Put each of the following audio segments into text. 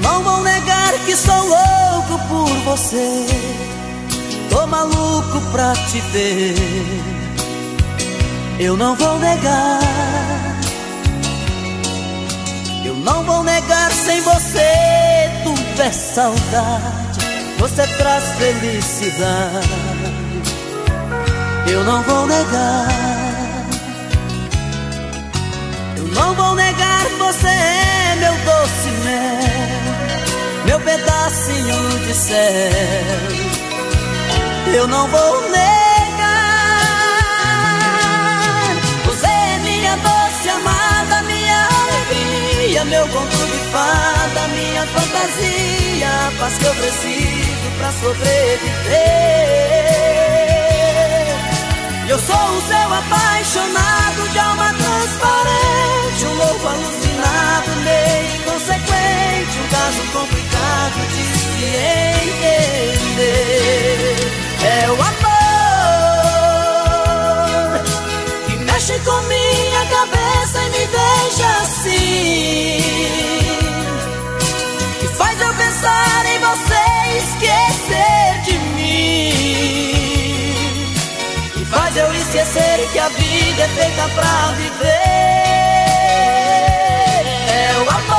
não vou negar que sou louco por você. Tô maluco pra te ver. Eu não vou negar. Eu não vou negar, sem você tudo é saudade. Você traz felicidade. Eu não vou negar. Eu não vou negar, você é meu doce mel, meu pedacinho de céu. Eu não vou negar. Você é minha doce amada, minha alegria, meu conto de fada, minha fantasia, a paz que eu preciso pra sobreviver. Eu sou o seu apaixonado, de alma transparente, um louco alucinado, meio inconsequente, um caso complicado de se entender. É o amor que mexe com minha cabeça e me deixa assim, que faz eu pensar em você e esquecer de mim, que faz eu esquecer que a vida é feita pra viver. É o amor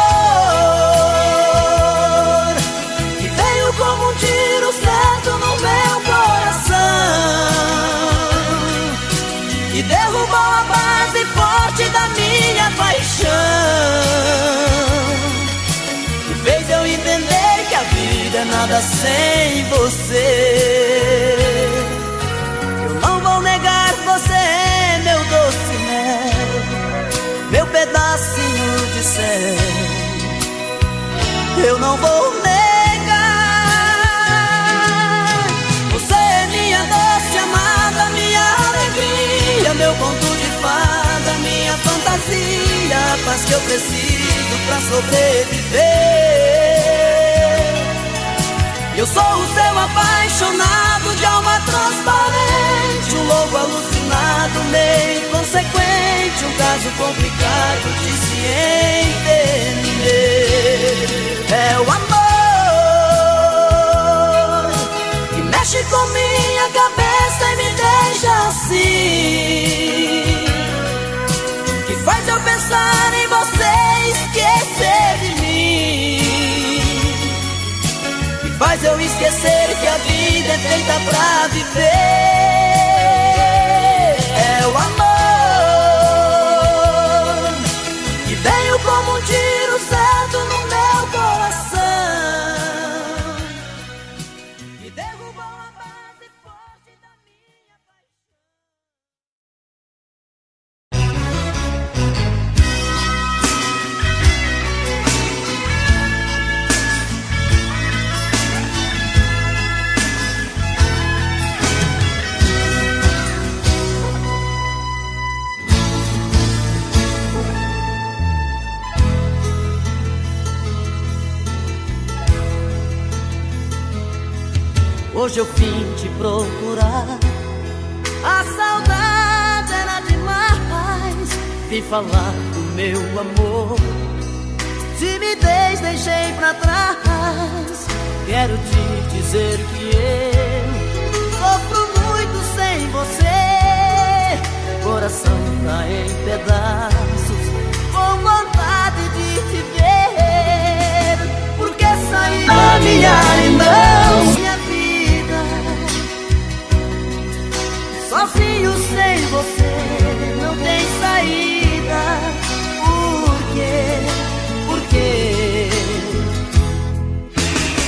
que veio como um tiro certo no meu e derrubou a base forte da minha paixão, que fez eu entender que a vida é nada sem você. Eu não vou negar, você é meu doce mel, meu pedacinho de céu. Eu não vou negar. Você é minha doce amada, minha alegria, meu conto de fada, minha fantasia, a paz que eu preciso pra sobreviver. Eu sou o seu apaixonado, de alma transparente, um louco alucinado, meio inconsequente, um caso complicado de se entender. É o amor que mexe com minha cabeça e me deixa assim, que faz eu pensar em você e esquecer de mim, que faz eu esquecer que a vida é feita pra viver. É o amor que veio como um tiro certo no meu coração, que derrubou a base forte da minha Hoje eu vim te procurar, a saudade era demais. Vim falar do meu amor, timidez deixei pra trás. Quero te dizer que eu sofro muito sem você. Coração tá em pedaços, com vontade de te ver. Porque saí da minha irmã, minha vida sozinho sem você não tem saída. Por quê? Por quê?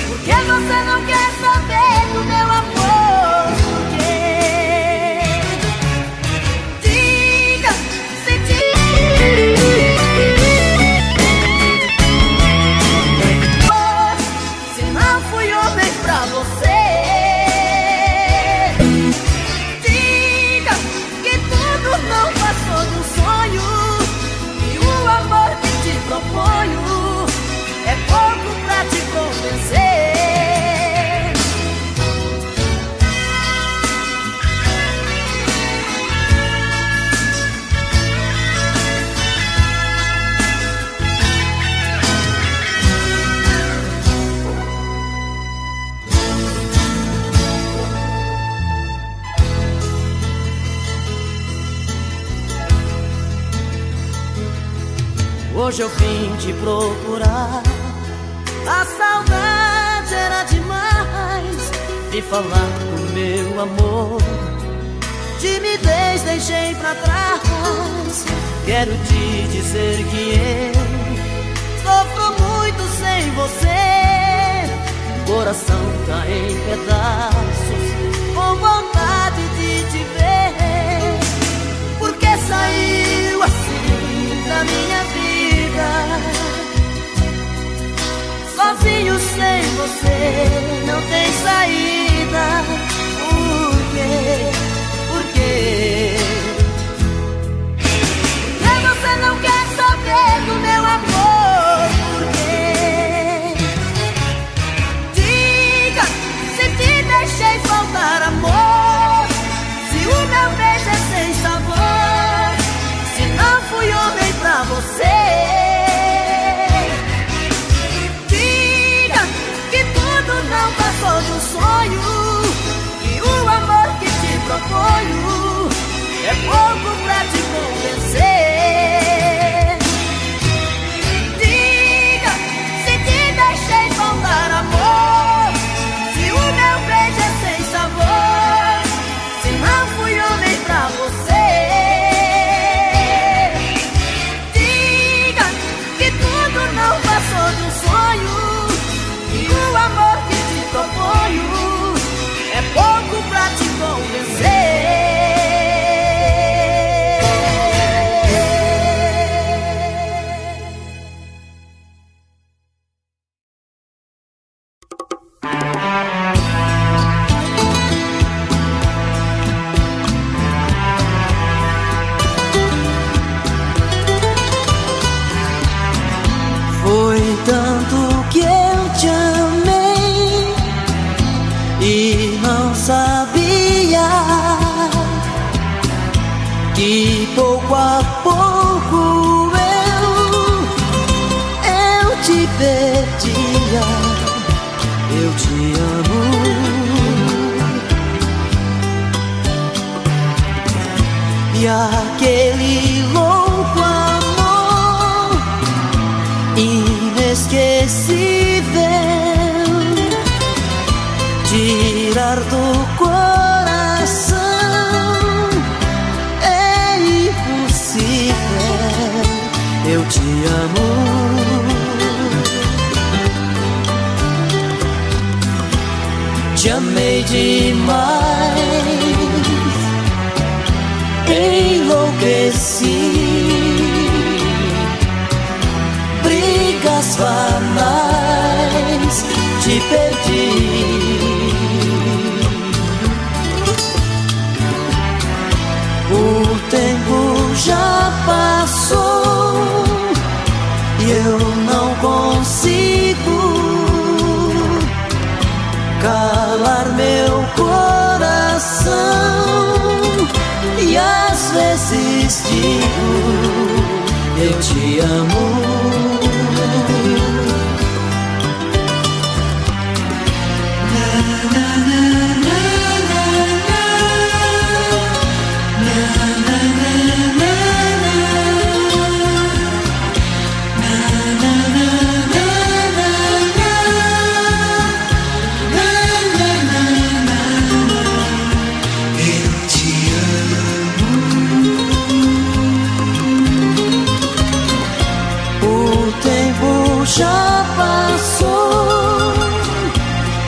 Porque você não quer saber do meu amor? Por quê? Diga, se não fui eu hoje eu vim te procurar. A saudade era demais. Vim falar do meu amor. Timidez deixei pra trás. Quero te dizer que eu sofro muito sem você. Coração tá em pedaços, com vontade de te ver. Por que saiu assim da minha vida? Sozinho sem você não tem saída. Por quê? Por quê? Por que você não quer saber do meu amor? Por quê? Diga se te deixei faltar amor, se o meu beijo é sem sabor, se não fui homem pra você. Diga que tudo não passou de um sonho, que o amor que te proponho é pouco pra te convencer. Diga se te deixei faltar amor, se o meu beijo é sem sabor, se não fui homem pra você. Diga que tudo não passou de um sonho, que o amor que te proponho é pouco pra te convencer. Foi tanto que eu te amei e não sabia que pouco a pouco eu te perdia. Eu te amo e aquele louco amor inesquecível tirar do coração é impossível. Eu te amo te amei demais, enlouqueci. Brigas banais, te perdi. O tempo já passou e eu não consigo calar meu coração. E às vezes digo, eu te amo. Já passou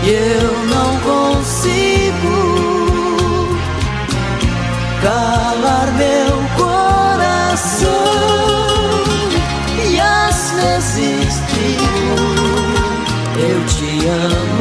e eu não consigo calar meu coração. E às vezes digo, eu te amo.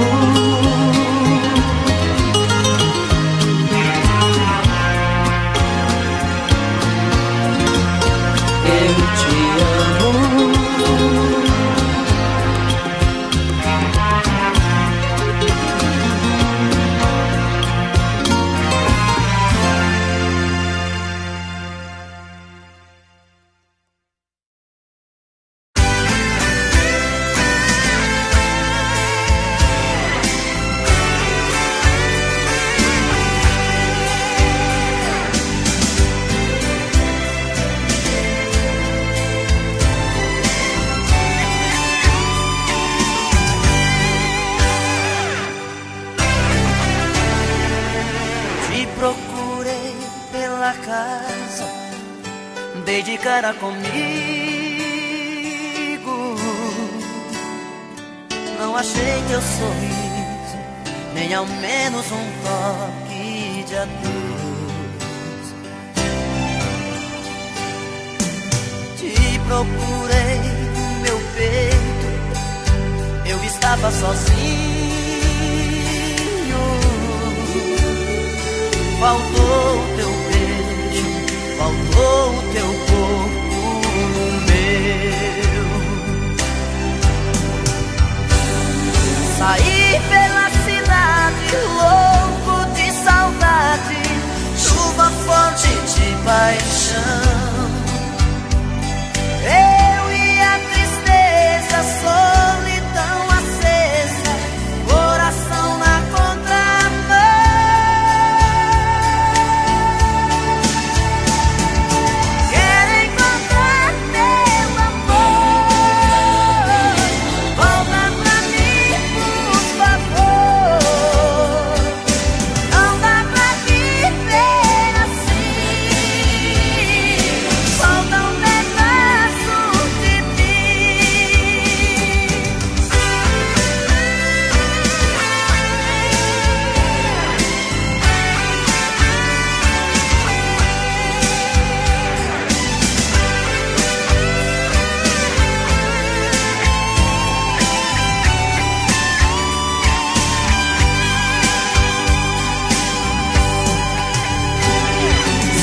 de cara comigo. Não achei teu sorriso, nem ao menos um toque de adeus. Te procurei no meu peito, eu estava sozinho. Faltou o teu beijo, faltou o teu corpo no meu. Saí pela cidade, louco de saudade, chuva forte de paixão. Eu e a tristeza, solidão acesa, coração na contramão. Quero encontrar teu amor, volta pra mim, por favor. Não dá pra viver assim, falta um pedaço de mim.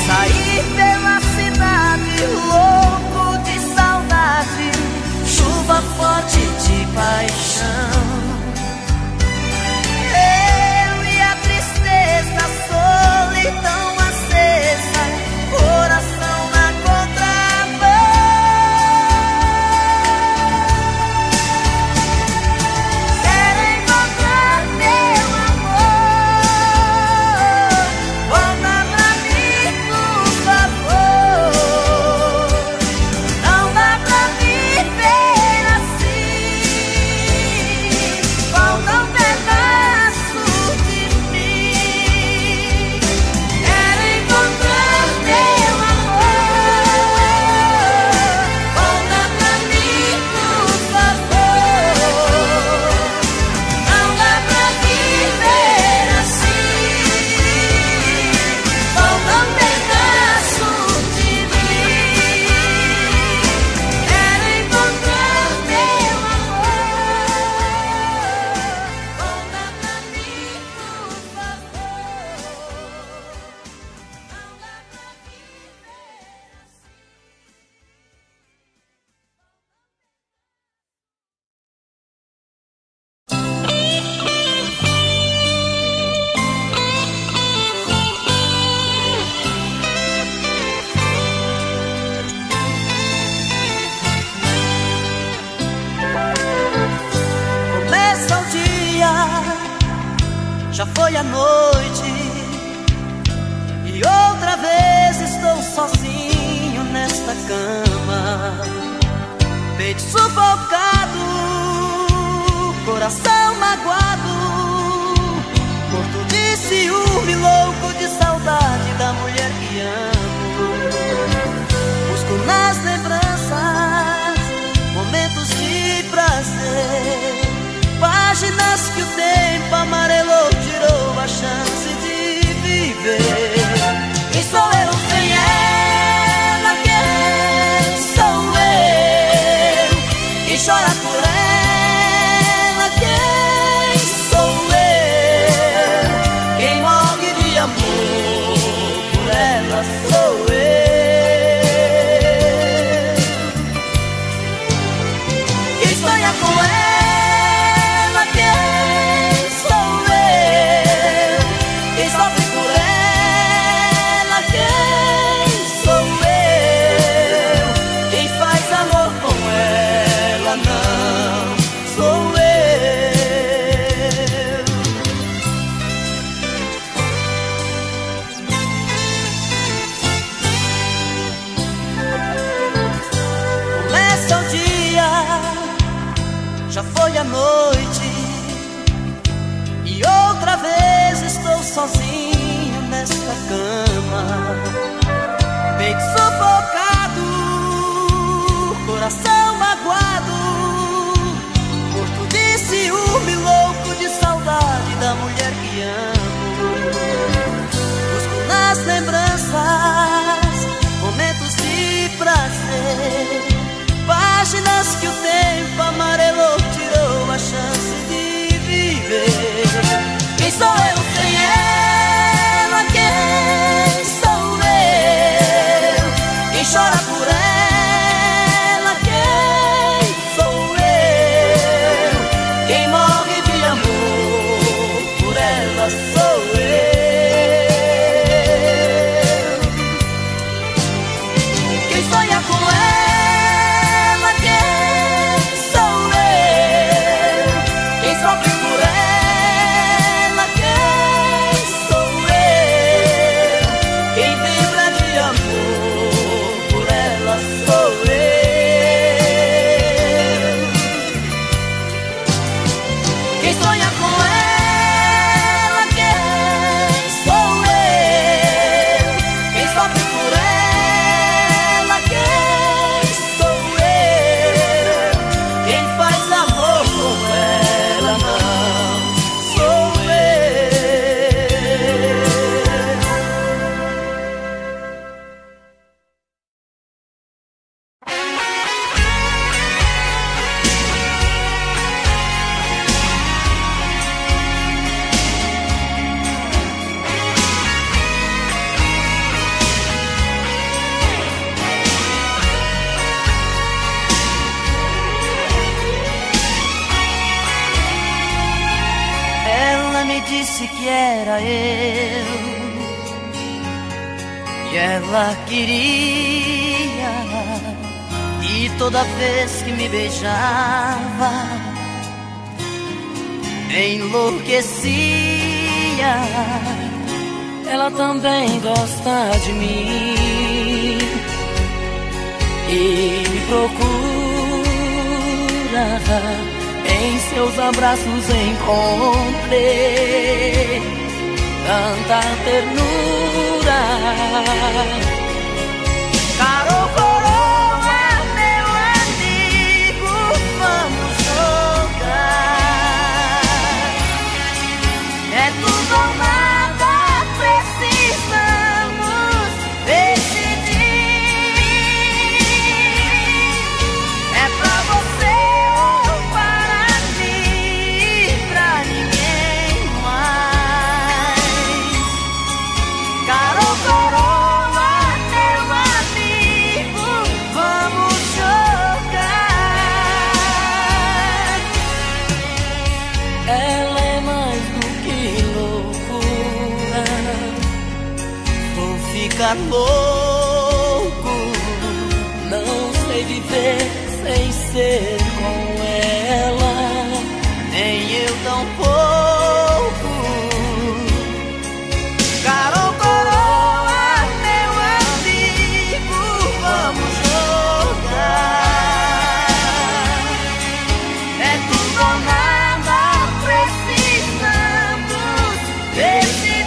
Saí pela cidade, louco de saudade, chuva forte de paixão. Eu e a tristeza, solidão acesa, coração na contramão. Quero encontrar teu amor, volta pra mim, por favor. Não dá pra viver assim, falta um pedaço de mim. Quero encontrar teu amor, volta pra mim, por favor. Não dá pra viver assim, falta um pedaço de mim. Quero encontrar teu amor, volta pra mim, por favor. Não dá pra Começa o dia, já foi a noite, e outra vez estou sozinho nesta cama. Peito sufocado, coração magoado, morto de ciúme, louco de saudade da mulher que amo. Busco nas lembranças momentos de prazer, páginas que o tempo amarelou, tirou a chance de viver. Quem sou eu sem ela? Quem sou eu? Quem chora por ela? Quem sou eu? Quem morre de amor por ela sou eu. Quem sonha com ela? Quem sou eu? Quem sofre por ela? Quem sou eu? Quem faz amor com ela? Não sou eu. Começa o dia, já foi a noite, e outra vez estou sozinho nesta cama. Peito sufocado, Quem sonha com ela, quem sou eu? Quem sofre por ela, quem sou eu? Quem faz amor com ela, não sou disse que era eu, e ela queria, e toda vez que me beijava enlouquecia. Ela também gosta de mim e me procura. Em seus abraços encontrei tanta ternura. Caro coroa, meu amigo, vamos jogar. É tudo ou nada, precisamos decidir. É pra você ou para mim, pra ninguém mais. Caro coroa, meu amigo, vamos jogar. Ela é mais do que loucura, vou ficar louco. Não sei viver sem ser com ela, nem eu tampouco. Caro coroa, meu amigo, vamos jogar. É tudo ou nada, precisamos decidir.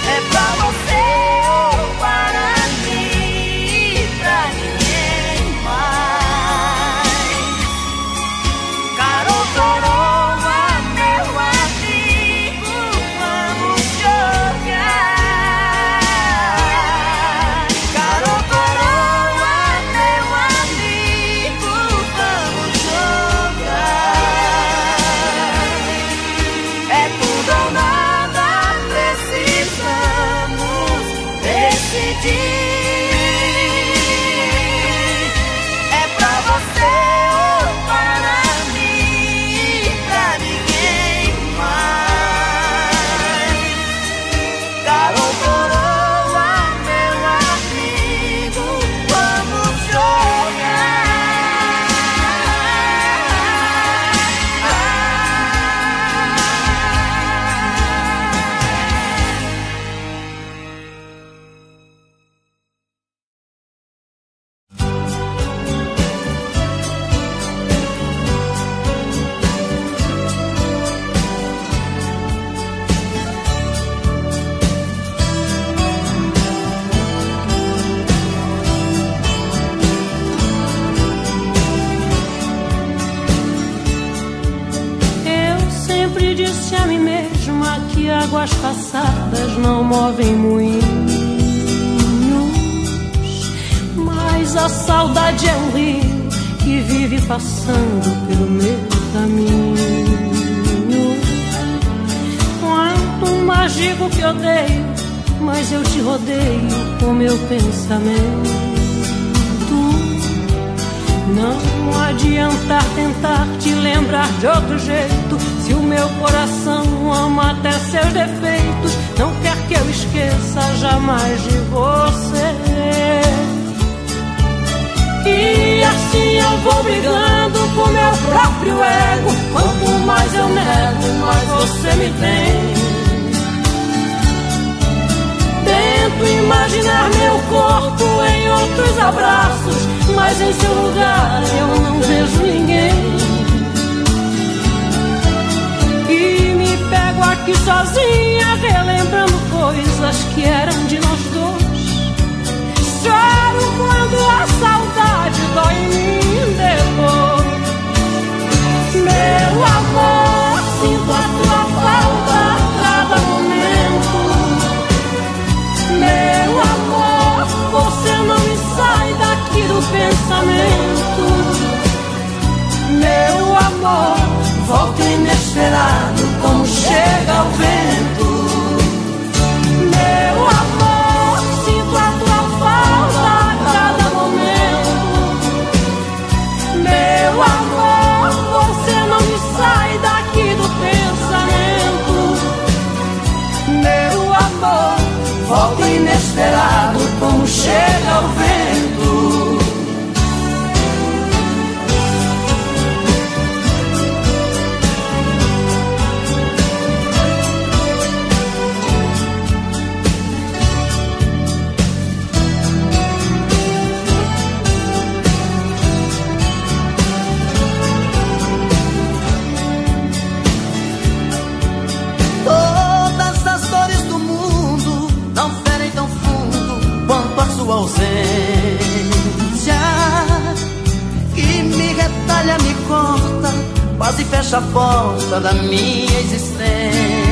É pra você ou para mim, pra ninguém mais. Caro coroa, meu amigo, vamos jogar. Caro coroa, meu amigo, vamos jogar. É tudo ou nada, precisamos decidir. É pra você ou para mim, pra ninguém mais. Caro coroa, meu amigo, vamos jogar. Eu sempre disse a mim mesma que águas passadas não movem moinhos, mas a saudade é um rio que vive passando pelo meu caminho. Quanto mais digo que odeio, mas eu te rodeio com meu pensamento. Não adianta tentar te lembrar de outro jeito, se o meu coração ama até seus defeitos. Não quer que eu esqueça jamais de você. E assim eu vou brigando com meu próprio ego. Quanto mais eu nego, mais você me tem. Tento imaginar meu corpo em outros abraços, mas em seu lugar eu não vejo ninguém. volta inesperado como chega o vento. Meu amor, sinto a tua falta a cada momento. Meu amor, você não me sai daqui do pensamento. Meu amor, volta inesperado como chega o vento. Ausência que me retalha, me corta, quase fecha a porta da minha existência.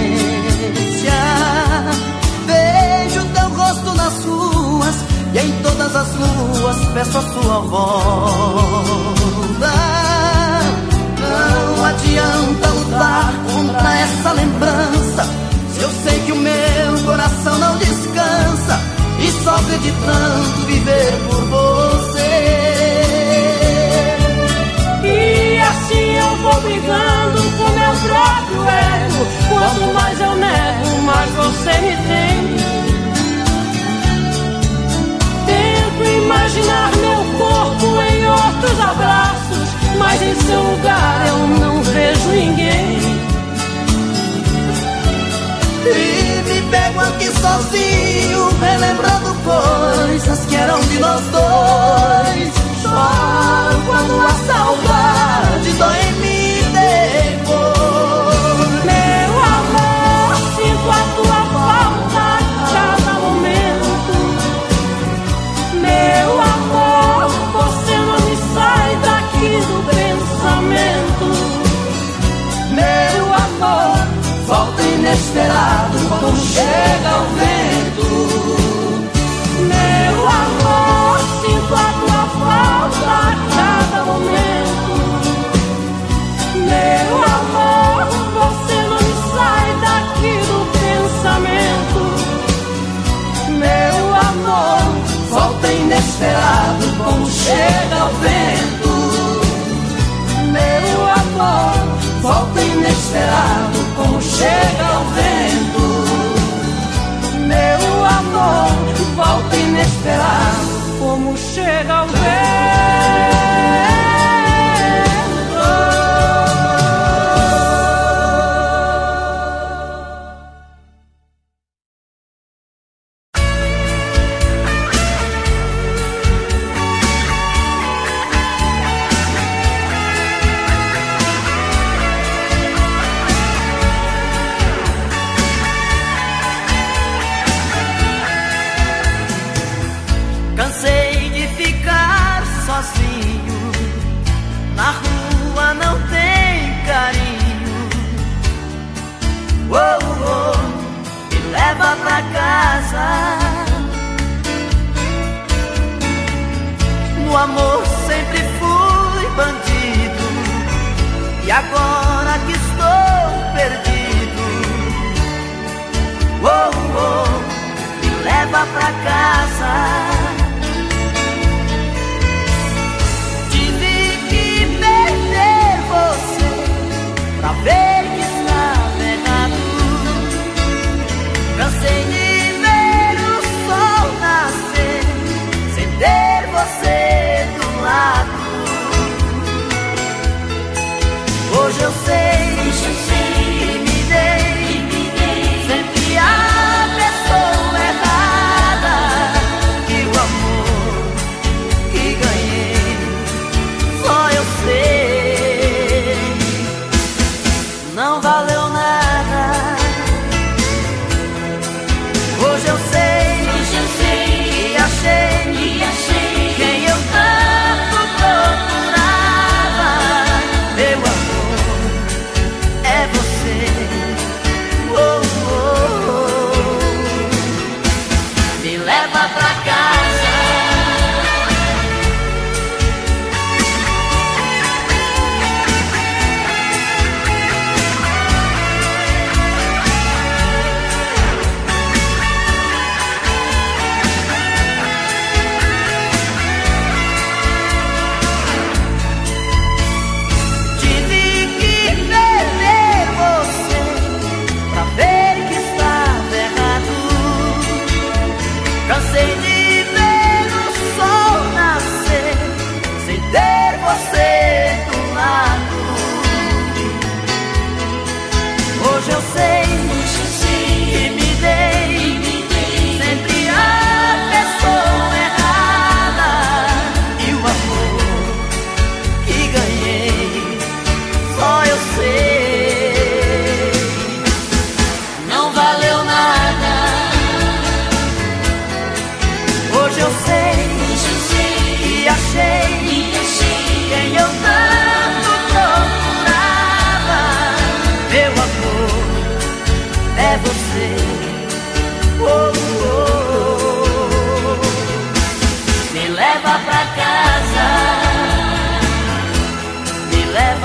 Vejo teu rosto nas ruas e em todas as luas peço a sua volta. Não adianta lutar contra essa lembrança, se eu sei que o meu coração não descansa e só acreditando viver por você. E assim eu vou brigando com meu próprio ego. Quanto mais eu nego, mais você me tem. Tento imaginar meu corpo em outros abraços, mas em seu lugar eu não vejo ninguém. E me pego aqui sozinho, relembrando coisas que eram de nós dois. Choro quando a saudade dói em mim depois. Meu amor, sinto a tua falta a cada momento. Meu amor, você não me sai daqui do pensamento. Meu amor, volta inesperado como chega o vento. Meu amor, sinto a tua falta a cada momento. Meu amor, você não me sai daqui do pensamento. Meu amor, volta inesperado como chega o vento. Meu amor, volta inesperado como chega o vento. Meu amor, volta inesperado como chega o vento. No amor sempre fui bandido e agora que estou perdido, me leva pra casa. Tive que perder você pra ver que estava errado. Cansei de ver o sol nascer sem ter você do lado. Hoje eu sei que me dei sempre a pessoa errada.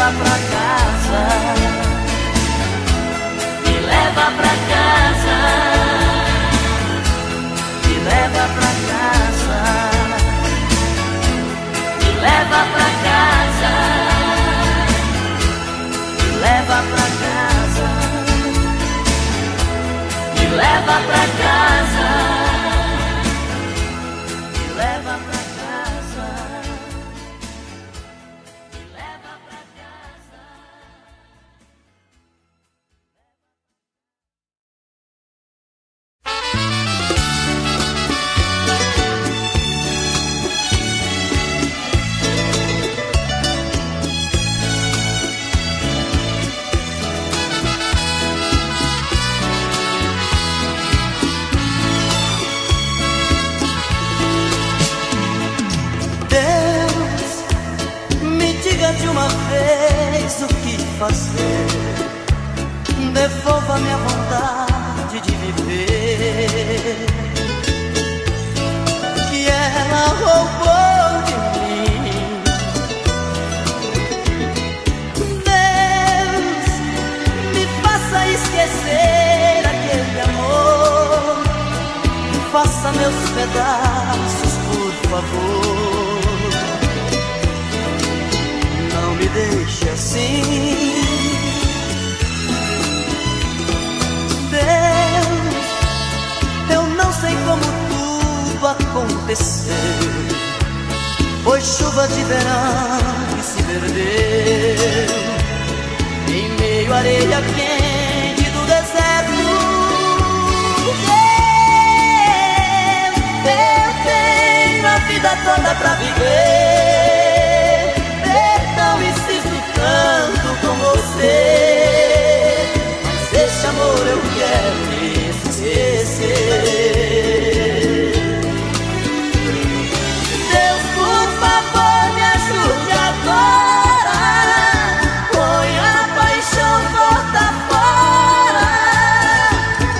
leva pra casa, me leva pra casa, me leva pra casa, me leva pra casa, me leva pra casa, me leva pra casa, me leva pra casa. De uma vez o que fazer, devolva minha vontade de viver, que ela roubou de mim. Deus, me faça esquecer aquele amor, faça meus pedaços, por favor. Não me deixe assim, Deus. Eu não sei como tudo aconteceu. Foi chuva de verão que se perdeu em meio à areia quente do deserto. Deus, eu tenho a vida toda pra viver. Insisto tanto com você, mas esse amor eu quero esquecer. Deus, por favor, me ajude agora. Põe a paixão porta fora.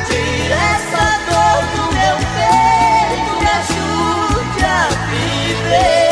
Tira essa dor do meu peito, me ajude a viver.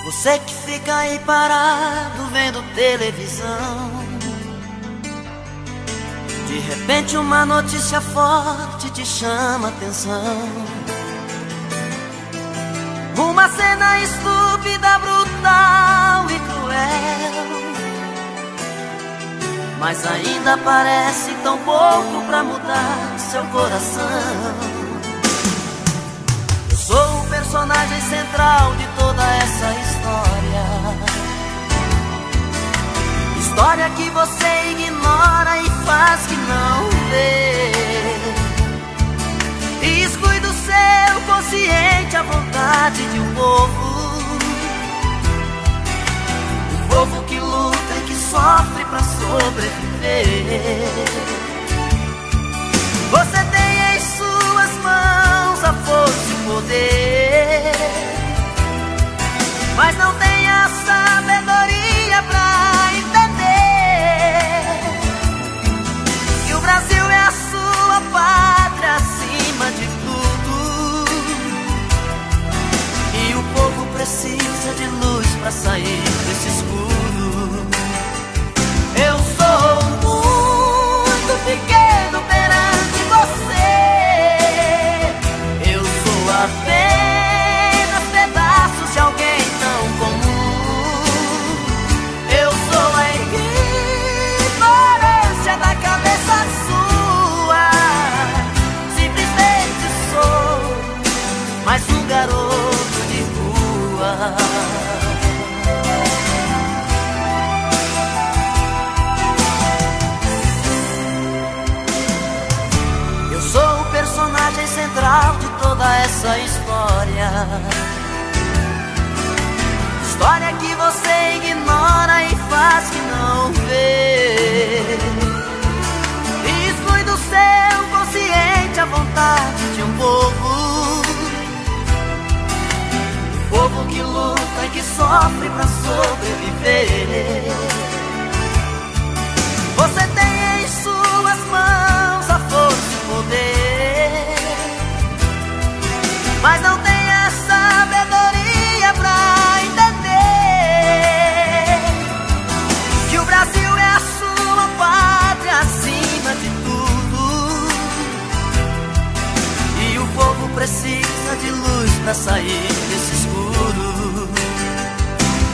Você que fica aí parado vendo televisão, de repente uma notícia forte te chama a atenção. Uma cena estúpida, brutal e cruel. mas ainda parece tão pouco pra mudar seu coração. Eu sou o personagem central de toda essa história, história que você ignora e faz que não vê, e exclui do seu consciente a vontade de um povo que luta e que sofre pra sobreviver. Você tem em suas mãos a força e o poder, mas não tem a sabedoria pra entender que o Brasil é a sua pátria acima de tudo, e o povo precisa de luz pra sair desse escuro. Eu sou muito pequeno perante você, eu sou apenas pedaços de alguém tão comum. Eu sou a ignorância da cabeça sua, simplesmente sou mais um garoto de rua. Personagem central de toda essa história, história que você ignora e faz que não vê, e exclui do seu consciente a vontade de um povo que luta e que sofre pra sobreviver. Você tem em suas mãos a força e o poder, mas não tem a sabedoria pra entender que o Brasil é a sua pátria acima de tudo, e o povo precisa de luz pra sair desse escuro.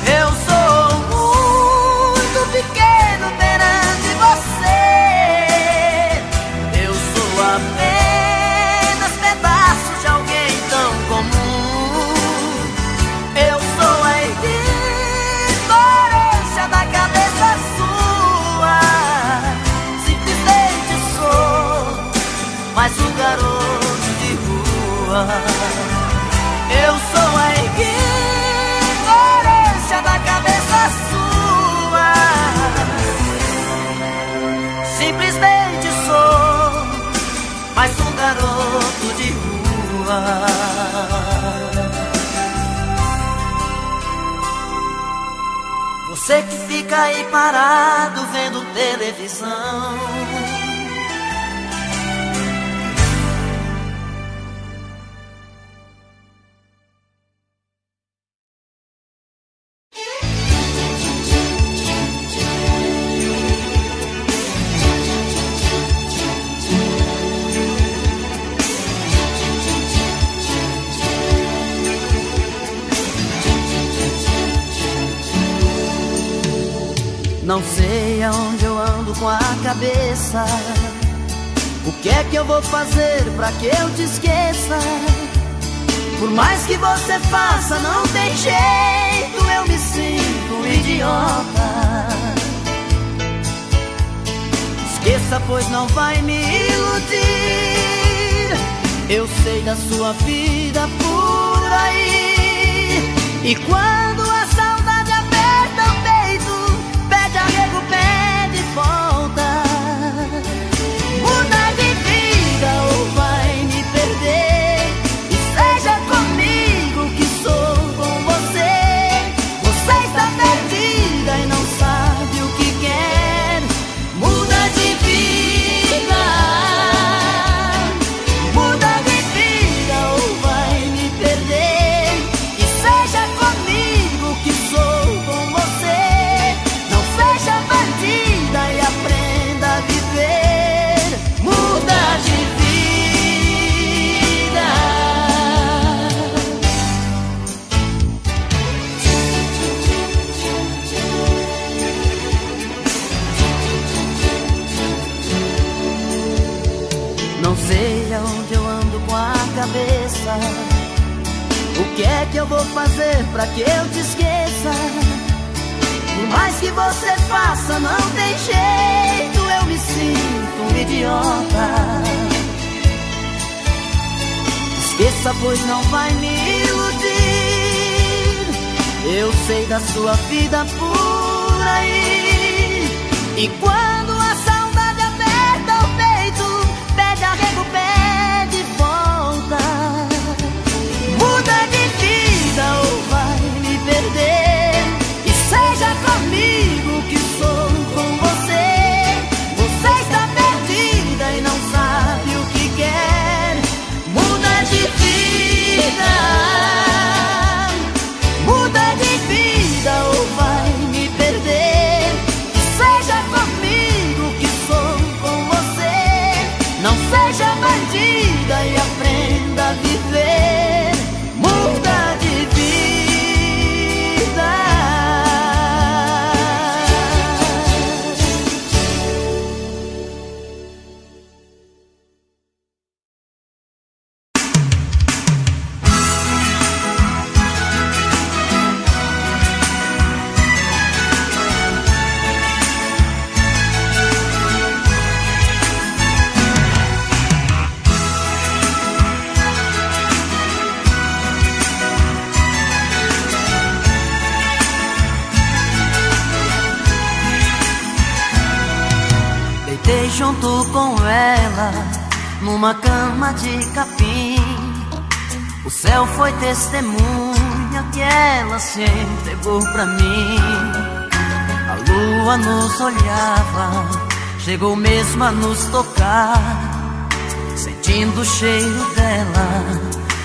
Eu sou muito pequeno perante você, eu sou apenas pedaços de alguém tão comum. Eu sou a ignorância da cabeça sua, simplesmente sou mais um garoto de rua. Eu sou a ignorância da cabeça sua, simplesmente sou mais um garoto de rua. Você que fica aí parado vendo televisão, não sei aonde eu ando com a cabeça, o que é que eu vou fazer pra que eu te esqueça? Por mais que você faça, não tem jeito, eu me sinto um idiota. Esqueça, pois não vai me iludir, eu sei da sua vida por aí. E quando a saudade aperta o peito, pede arrego, pede volta. Muda de vida ou vai me perder, e seja comigo que sou com você. Você está perdida e não sabe o que quer. Muda de vida, muda de vida ou vai me perder, e seja comigo Não sei aonde eu ando com a cabeça. O que é que eu vou fazer pra que eu te esqueça? Por mais que você faça, não tem jeito, eu me sinto um idiota. Esqueça, pois não vai me iludir. Eu sei da sua vida por aí. E quando a saudade aperta o peito, pede arrego, pede volta. Muda de vida ou vai me perder. E seja comigo que sou com você. Você está perdida e não sabe o que quer. Muda de vida. Muda de vida ou vai me perder. E seja comigo que sou com você. Não seja bandida e aprenda a viver. Muda de vida. Deitei junto com ela numa cama de capim. O céu foi testemunha que ela se entregou pra mim. A lua nos olhava, chegou mesmo a nos tocar. Sentindo o cheiro dela,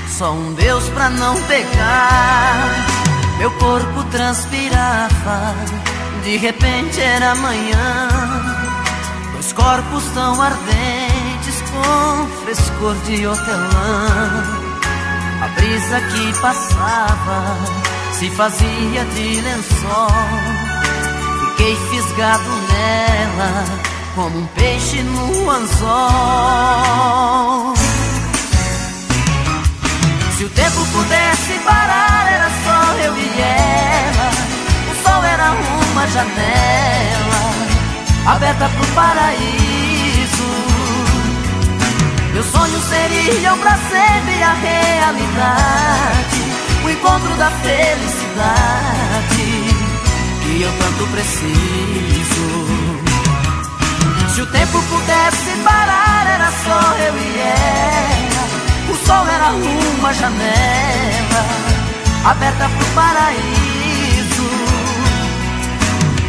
só um Deus pra não pegar. Meu corpo transpirava, de repente era manhã. Dois corpos tão ardentes com frescor de hortelã. A brisa que passava se fazia de lençol. Fiquei fisgado nela como um peixe no anzol. Se o tempo pudesse parar, era só eu e ela. O sol era uma janela aberta pro paraíso. Meus sonhos seriam pra sempre a realidade, o encontro da felicidade que eu tanto preciso. Se o tempo pudesse parar, era só eu e ela. O sol era uma janela aberta pro paraíso.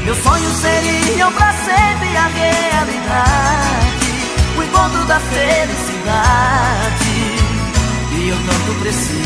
Meus sonhos seriam pra sempre a realidade, o encontro da felicidade que eu tanto preciso.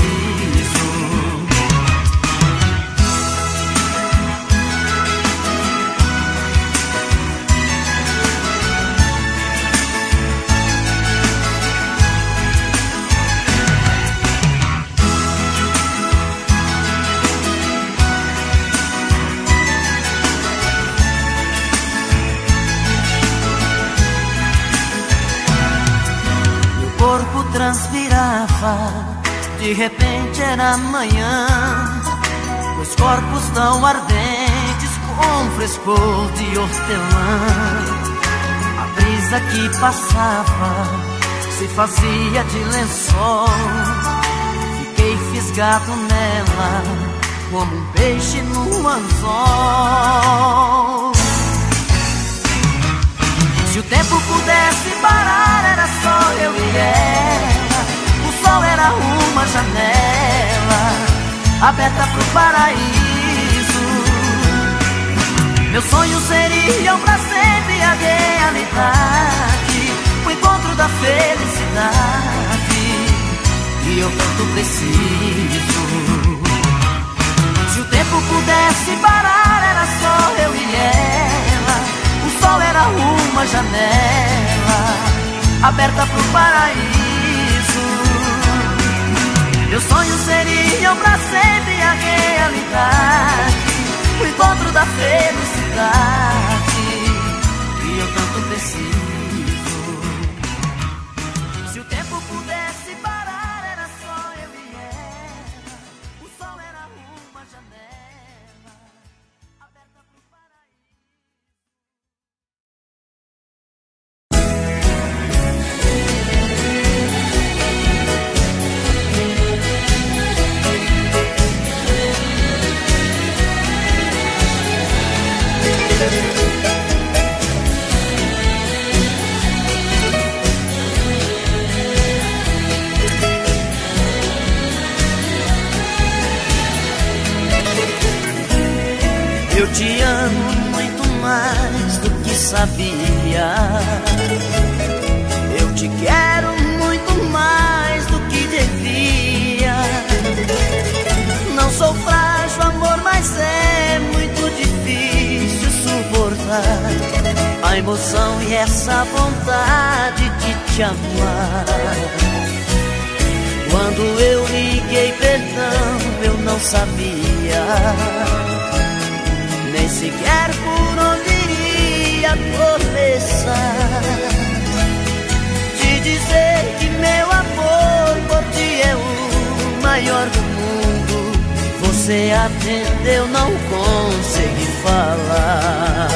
O corpo transpirava, de repente era manhã. Dois corpos tão ardentes com frescor de hortelã. A brisa que passava se fazia de lençol. Fiquei fisgado nela como um peixe no anzol. Se o tempo pudesse parar, era só eu e ela. O sol era uma janela aberta pro paraíso. Meus sonhos seriam pra sempre a realidade, o encontro da felicidade que eu tanto preciso. Se o tempo pudesse parar, era só eu e ela. O sol era uma janela aberta pro paraíso. Meus sonhos seriam pra sempre a realidade, o encontro da felicidade que eu tanto preciso. sabia. Eu te quero muito mais do que devia. Não sou frágil, amor, mas é muito difícil suportar a emoção e essa vontade de te amar. Quando eu liguei perdão, eu não sabia nem sequer por onde iria começar. Te dizer que meu amor por ti é o maior do mundo. Você atendeu, não consegui falar.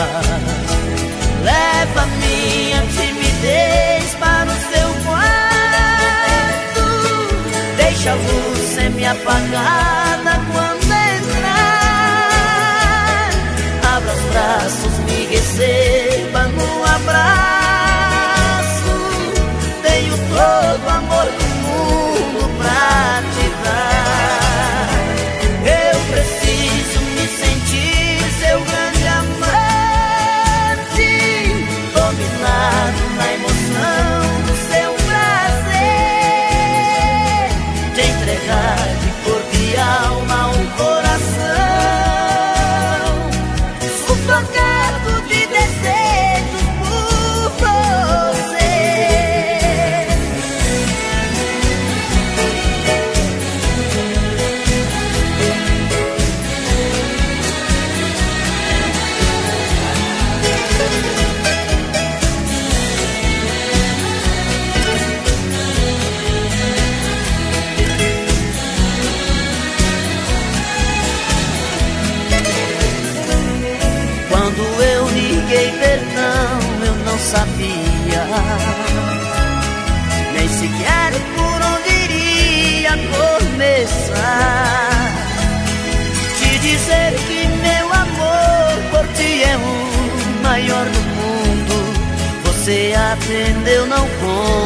Leva minha timidez para o seu quarto. Deixa a luz semi-apagada quando entrar. Abra os braços, me receba no abraço. Tenho todo o amor do mundo pra te dar. Eu preciso me sentir seu grande amante, dominado na emoção do seu prazer, te entregar de corpo e alma um coração sufocado de desejos por você. Quando eu liguei perdão, eu não sabia nem sequer por onde iria começar. Te dizer que meu amor por ti é o maior do mundo. Você atendeu, não conta.